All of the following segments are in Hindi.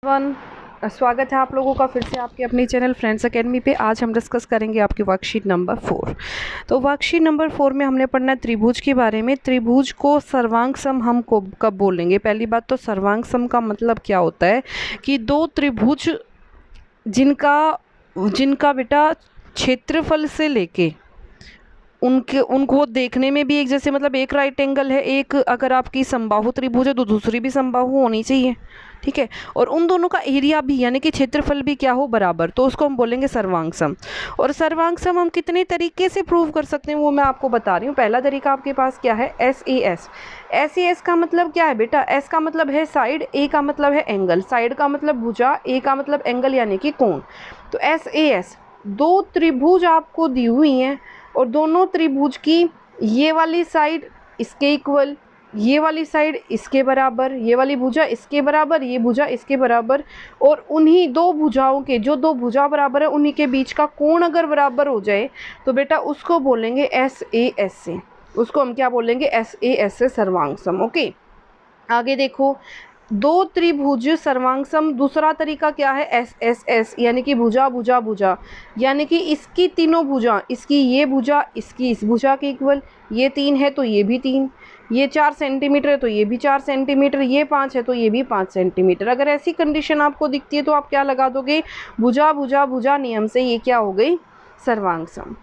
वन स्वागत है आप लोगों का फिर से आपके अपनी चैनल फ्रेंड्स एकेडमी पे। आज हम डिस्कस करेंगे आपकी वर्कशीट नंबर 4। तो वर्कशीट नंबर 4 में हमने पढ़ना है त्रिभुज के बारे में। त्रिभुज को सर्वांग सम हम कब बोलेंगे? पहली बात तो सर्वांग सम का मतलब क्या होता है कि दो त्रिभुज जिनका बेटा क्षेत्रफल से लेके उनको देखने में भी एक जैसे, मतलब एक राइट एंगल है, एक अगर आपकी समबाहु त्रिभुज है तो दूसरी भी समबाहु होनी चाहिए, ठीक है, और उन दोनों का एरिया भी यानी कि क्षेत्रफल भी क्या हो, बराबर, तो उसको हम बोलेंगे सर्वांग सम। और सर्वांग सम हम कितने तरीके से प्रूव कर सकते हैं वो मैं आपको बता रही हूँ। पहला तरीका आपके पास क्या है, SAS। SAS का मतलब क्या है बेटा? S का मतलब है साइड, A का मतलब है एंगल, साइड का मतलब भुजा, A का मतलब एंगल यानी कि कोण। तो SAS दो त्रिभुज आपको दी हुई हैं और दोनों त्रिभुज की ये वाली साइड इसके इक्वल, ये वाली साइड इसके बराबर, ये वाली भुजा इसके बराबर, ये भुजा इसके बराबर, और उन्हीं दो भुजाओं के जो दो भुजा बराबर है उन्हीं के बीच का कोण अगर बराबर हो जाए तो बेटा उसको बोलेंगे SAS से। उसको हम क्या बोलेंगे? SAS से सर्वांग सम। ओके, आगे देखो, दो त्रिभुज सर्वांग सम। दूसरा तरीका क्या है? SSS यानी कि भुजा भुजा भुजा, यानी कि इसकी तीनों भुजा, इसकी ये भुजा इसकी इस भुजा के इक्वल, ये 3 है तो ये भी 3, ये 4 सेंटीमीटर है तो ये भी 4 सेंटीमीटर, ये 5 है तो ये भी 5 सेंटीमीटर। अगर ऐसी कंडीशन आपको दिखती है तो आप क्या लगा दोगे? भुजा भुजा भुजा नियम से ये क्या हो गई? सर्वांग सम।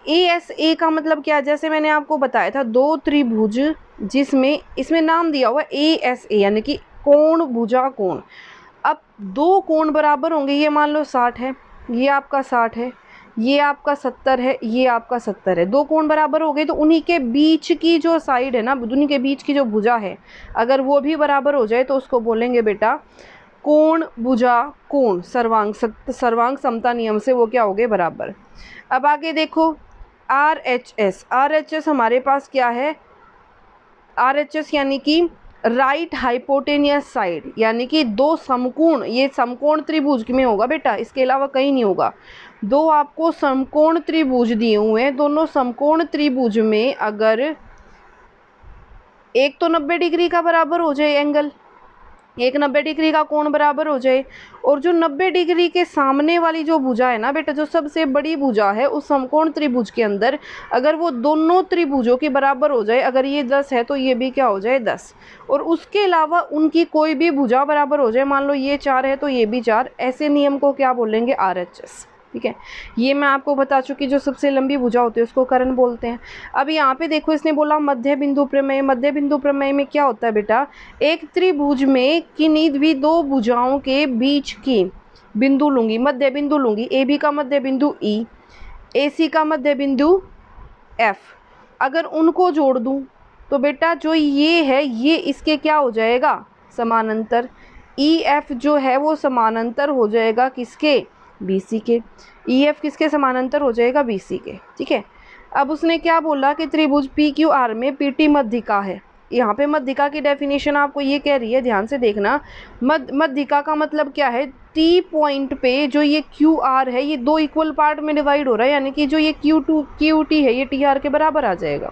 ASA का मतलब क्या है? जैसे मैंने आपको बताया था, दो त्रिभुज जिसमें इसमें नाम दिया हुआ ASA यानी कि कोण भुजा कोण। अब दो कोण बराबर होंगे, ये मान लो 60 है, ये आपका 60 है, ये आपका 70 है, ये आपका 70 है। दो कोण बराबर हो गए तो उन्हीं के बीच की जो साइड है ना, उन्हीं के बीच की जो भुजा है, अगर वो भी बराबर हो जाए तो उसको बोलेंगे बेटा कोण भुजा कोण। सर्वांग समता नियम से वो क्या हो गए? बराबर। अब आगे देखो, RHS हमारे पास क्या है? RHS यानी कि राइट हाइपोटेनियस साइड, यानी कि दो समकोण, ये समकोण त्रिभुज में होगा बेटा, इसके अलावा कहीं नहीं होगा। दो आपको समकोण त्रिभुज दिए हुए हैं, दोनों समकोण त्रिभुज में अगर एक तो 90 डिग्री का बराबर हो जाए एंगल, एक 90 डिग्री का कोण बराबर हो जाए, और जो 90 डिग्री के सामने वाली जो भुजा है ना बेटा, जो सबसे बड़ी भुजा है उस समकोण त्रिभुज के अंदर, अगर वो दोनों त्रिभुजों के बराबर हो जाए, अगर ये 10 है तो ये भी क्या हो जाए? 10, और उसके अलावा उनकी कोई भी भुजा बराबर हो जाए, मान लो ये 4 है तो ये भी 4, ऐसे नियम को क्या बोलेंगे? RHS। ठीक है, ये मैं आपको बता चुकी। जो सबसे लंबी भुजा होती है उसको कर्ण बोलते हैं। अब यहाँ पे देखो, इसने बोला मध्य बिंदु प्रमेय। मध्य बिंदु प्रमेय में क्या होता है बेटा? एक त्रिभुज में किन्हीं भी दो भुजाओं के बीच की बिंदु लूंगी, मध्य बिंदु लूंगी। AB का मध्य बिंदु E, AC का मध्य बिंदु F। अगर उनको जोड़ दूं तो बेटा जो ये है ये इसके क्या हो जाएगा? समानांतर। EF जो है वो समानांतर हो जाएगा किसके? BC के। EF किसके समानांतर हो जाएगा? BC के। ठीक है, अब उसने क्या बोला कि त्रिभुज PQR में PT मध्यिका है। यहाँ पे मध्यिका की डेफिनेशन आपको ये कह रही है, ध्यान से देखना। मध्यिका का मतलब क्या है? T पॉइंट पे जो ये QR है ये दो इक्वल पार्ट में डिवाइड हो रहा है, यानी कि जो ये QT है ये TR के बराबर आ जाएगा।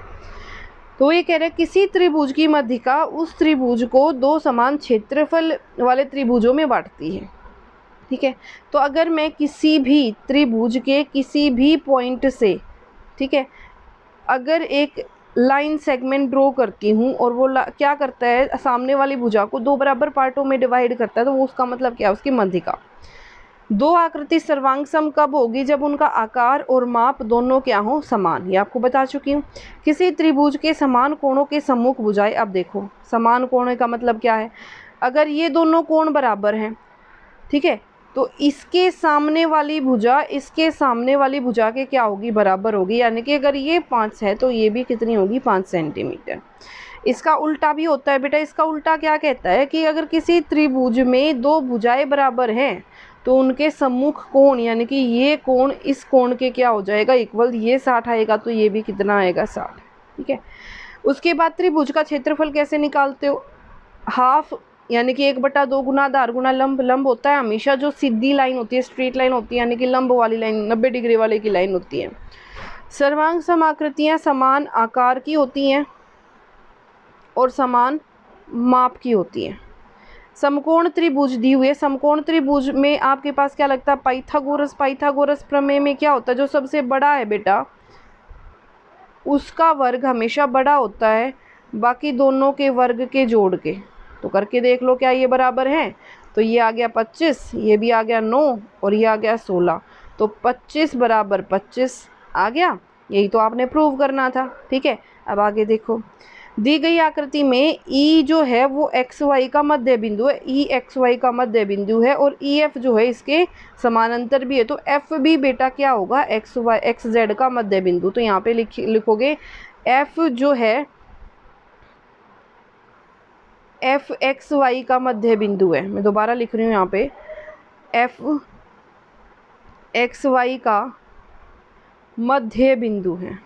तो ये कह रहे हैं किसी त्रिभुज की मध्यिका उस त्रिभुज को दो समान क्षेत्रफल वाले त्रिभुजों में बांटती है। ठीक है, तो अगर मैं किसी भी त्रिभुज के किसी भी पॉइंट से, ठीक है, अगर एक लाइन सेगमेंट ड्रॉ करती हूँ और वो क्या करता है? सामने वाली भुजा को दो बराबर पार्टों में डिवाइड करता है, तो वो उसका मतलब क्या है? उसकी मध्यिका। दो आकृति सर्वांग सम कब होगी? जब उनका आकार और माप दोनों क्या हो? समान। ये आपको बता चुकी हूँ। किसी त्रिभुज के समान कोणों के सम्मुख भुजाएं। अब देखो, समान कोण का मतलब क्या है? अगर ये दोनों कोण बराबर हैं, ठीक है, तो इसके सामने वाली भुजा इसके सामने वाली भुजा के क्या होगी? बराबर होगी, यानी कि अगर ये 5 है तो ये भी कितनी होगी? 5 सेंटीमीटर। इसका उल्टा भी होता है बेटा। इसका उल्टा क्या कहता है कि अगर किसी त्रिभुज में दो भुजाएं बराबर हैं तो उनके सम्मुख कोण, यानी कि ये कोण इस कोण के क्या हो जाएगा? इक्वल। ये 60 आएगा तो ये भी कितना आएगा? 60। ठीक है, उसके बाद त्रिभुज का क्षेत्रफल कैसे निकालते हो? हाफ, यानी कि 1/2 गुना आधार गुना लंब। लंब होता है हमेशा जो सीधी लाइन होती है, स्ट्रेट लाइन होती है, यानी कि लंब वाली लाइन 90 डिग्री वाले की लाइन होती है। सर्वांग सम आकृतियाँ समान आकार की होती हैं और समान माप की होती हैं। समकोण त्रिभुज दी हुई है। समकोण त्रिभुज में आपके पास क्या लगता है, पाइथागोरस प्रमेय में क्या होता है, जो सबसे बड़ा है बेटा उसका वर्ग हमेशा बड़ा होता है बाकी दोनों के वर्ग के जोड़ के। तो करके देख लो क्या ये बराबर है। तो ये आ गया 25, ये भी आ गया 9 और ये आ गया 16। तो 25 बराबर 25 आ गया। यही तो आपने प्रूव करना था। ठीक है, अब आगे देखो, दी गई आकृति में ई जो है वो एक्स वाई का मध्य बिंदु है, ई एक्स वाई का मध्य बिंदु है और ई एफ जो है इसके समानांतर भी है। तो एफ भी बेटा क्या होगा, एक्स वाई एक्स जेड का मध्य बिंदु। तो यहाँ पे लिखोगे एफ जो है एफ एक्स वाई का मध्य बिंदु है। मैं दोबारा लिख रही हूँ यहाँ पे, एफ एक्स वाई का मध्य बिंदु है,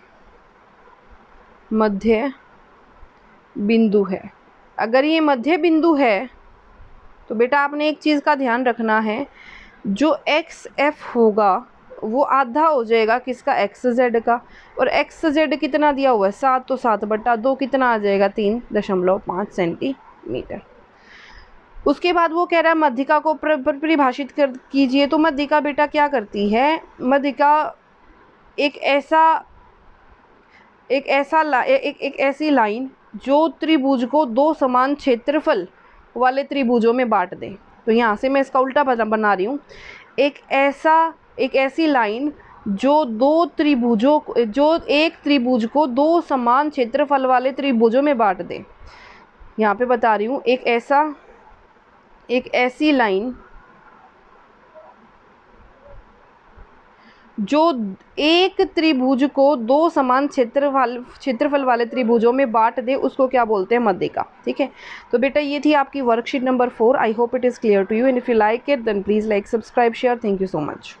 मध्य बिंदु है। अगर ये मध्य बिंदु है तो बेटा आपने एक चीज़ का ध्यान रखना है, जो एक्स एफ होगा वो आधा हो जाएगा किसका, एक्स जेड का। और एक्स जेड कितना दिया हुआ है 7, तो 7/2 कितना आ जाएगा 3.5 सेंटीमीटर। उसके बाद वो कह रहा है मध्यिका को परिभाषित कीजिए। तो मध्यिका बेटा क्या करती है, मध्यिका एक ऐसी लाइन जो त्रिभुज को दो समान क्षेत्रफल वाले त्रिभुजों में बांट दे। तो यहाँ से मैं इसका उल्टा बना रही हूँ, एक ऐसी लाइन जो एक त्रिभुज को दो समान क्षेत्रफल वाले त्रिभुजों में बांट दे। यहाँ पे बता रही हूँ, एक ऐसी लाइन जो एक त्रिभुज को दो समान क्षेत्रफल वाले त्रिभुजों में बांट दे, उसको क्या बोलते हैं, मध्यिका। ठीक है, तो बेटा ये थी आपकी worksheet number 4। I hope it is clear to you and if you like it then please like, subscribe, share. Thank you so much.